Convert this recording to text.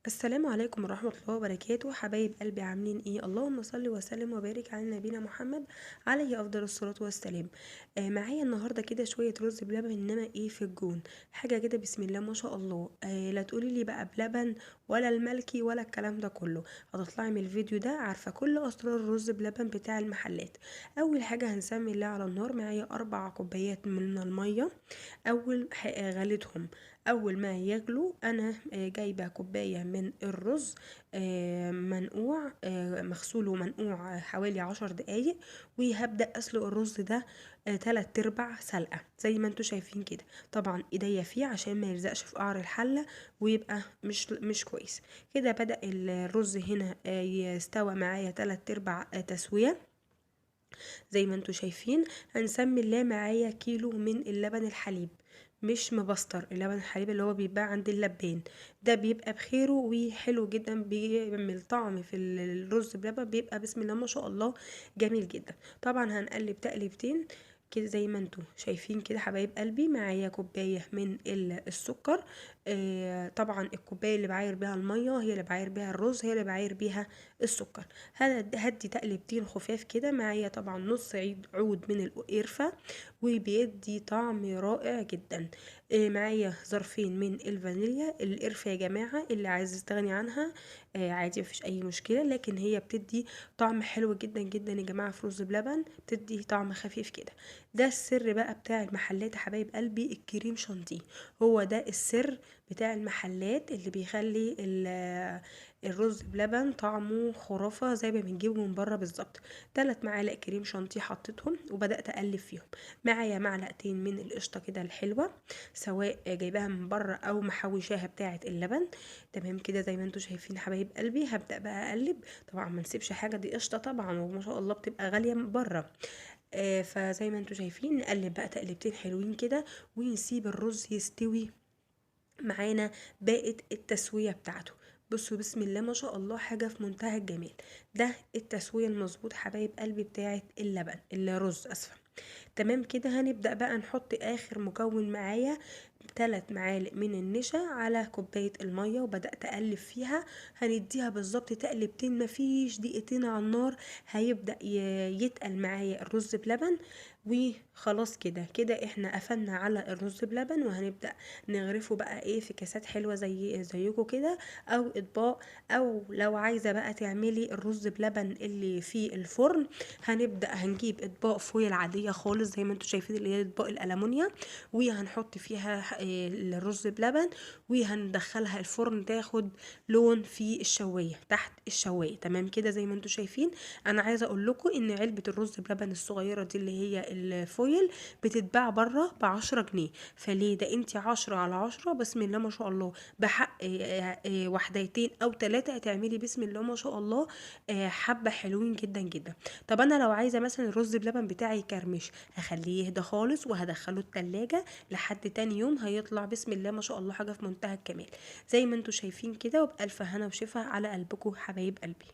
السلام عليكم ورحمة الله وبركاته، حبايب قلبي عاملين ايه؟ اللهم صل وسلم وبارك على نبينا محمد عليه افضل الصلاة والسلام. معايا النهاردة كده شوية رز بلبن، انما ايه في الجون حاجة كده بسم الله ما شاء الله. لا تقولي لي بقى بلبن ولا الملكي ولا الكلام ده كله. هتطلعي من الفيديو ده عارفة كل اسرار الرز بلبن بتاع المحلات. اول حاجة هنسمي الله على النار، معايا 4 كوبايات من المية. غليتهم. اول ما يغلوا انا جايبه كوبايه من الرز، منقوع، مغسول ومنقوع حوالي 10 دقايق. وهبدا اسلق الرز ده 3/4 سلقه زي ما انتوا شايفين كده. طبعا ايديا فيه عشان ما يلزقش في قعر الحله ويبقى مش كويس. كده بدا الرز هنا يستوى معايا 3/4 تسويه زي ما انتوا شايفين. هنسمي الله، معايا كيلو من اللبن الحليب، مش مبستر، اللبن الحليب اللي هو بيتباع عند اللبان. ده بيبقى بخيره وحلو جدا، بيعمل طعم في الرز بلبن، بيبقى بسم الله ما شاء الله جميل جدا. طبعا هنقلب تقليبتين كده زي ما انتوا شايفين كده. حبايب قلبي معايا كوبايه من السكر. طبعا الكوبايه اللي بعاير بيها الميه هي اللي بعاير بيها الرز، هي اللي بعاير بيها السكر. هدي تقلبتين خفاف كده. معايا طبعا نص عود من القرفة، وبيدي طعم رائع جدا. معايا ظرفين من الفانيليا. القرفة يا جماعة اللي عايز يستغني عنها عادي، مفيش اي مشكلة، لكن هي بتدي طعم حلو جدا جدا يا جماعة في رز بلبن، بتدي طعم خفيف كده. ده السر بقى بتاع المحلات يا حبايب قلبي، الكريم شانتيه. هو ده السر بتاع المحلات اللي بيخلي الرز بلبن طعمه خرافة زي ما بنجيبه من بره بالظبط. 3 معالق كريم شانتيه حطيتهم وبدأت أقلب فيهم. معايا معلقتين من القشطة كده الحلوة، سواء جايباها من بره أو محوشاها بتاعة اللبن. تمام كده زي ما انتوا شايفين حبايب قلبي. هبدأ بقى أقلب. طبعا ما نسيبش حاجة، دي قشطة طبعا وما شاء الله بتبقى غالية من بره. فزي ما انتوا شايفين نقلب بقى تقلبتين حلوين كده، ونسيب الرز يستوي معانا باقة التسوية بتاعته. بصوا بسم الله ما شاء الله، حاجة في منتهى الجمال. ده التسوية المظبوط حبايب قلبي بتاعت اللبن، الرز اسفة. تمام كده. هنبدأ بقى نحط اخر مكون معايا، 3 معالق من النشا على كوباية المية، وبدأت أقلب فيها. هنديها بالظبط تقلبتين، مفيش دقيقتين على النار هيبدأ يتقل معايا الرز بلبن. وخلاص كده كده احنا قفلنا على الرز بلبن، وهنبدأ نغرفه بقى ايه في كاسات حلوة زيكم كده، او اطباق. او لو عايزة بقى تعملي الرز بلبن اللي في الفرن، هنجيب اطباق فويل عادية خالص زي ما انتوا شايفين، اللي هي اطباق الألمونيا، وهنحط فيها الرز بلبن، وهندخلها الفرن تاخد لون في الشوايه تحت الشوايه. تمام كده زي ما انتوا شايفين. انا عايزه اقول لكم ان علبه الرز بلبن الصغيره دي اللي هي الفويل بتتباع بره ب10 جنيه. فليه ده؟ انت 10 على 10 بسم الله ما شاء الله، بحق وحدتين او 3 هتعملي بسم الله ما شاء الله حبه حلوين جدا جدا. طب انا لو عايزه مثلا الرز بلبن بتاعي يكرمش، هخليه يهدى خالص وهدخله التلاجة لحد تاني يوم، هيطلع بسم الله ما شاء الله حاجة في منتهى الكمال. زي ما انتوا شايفين كده، وبألف هنا وشفا على قلبكم حبايب قلبي.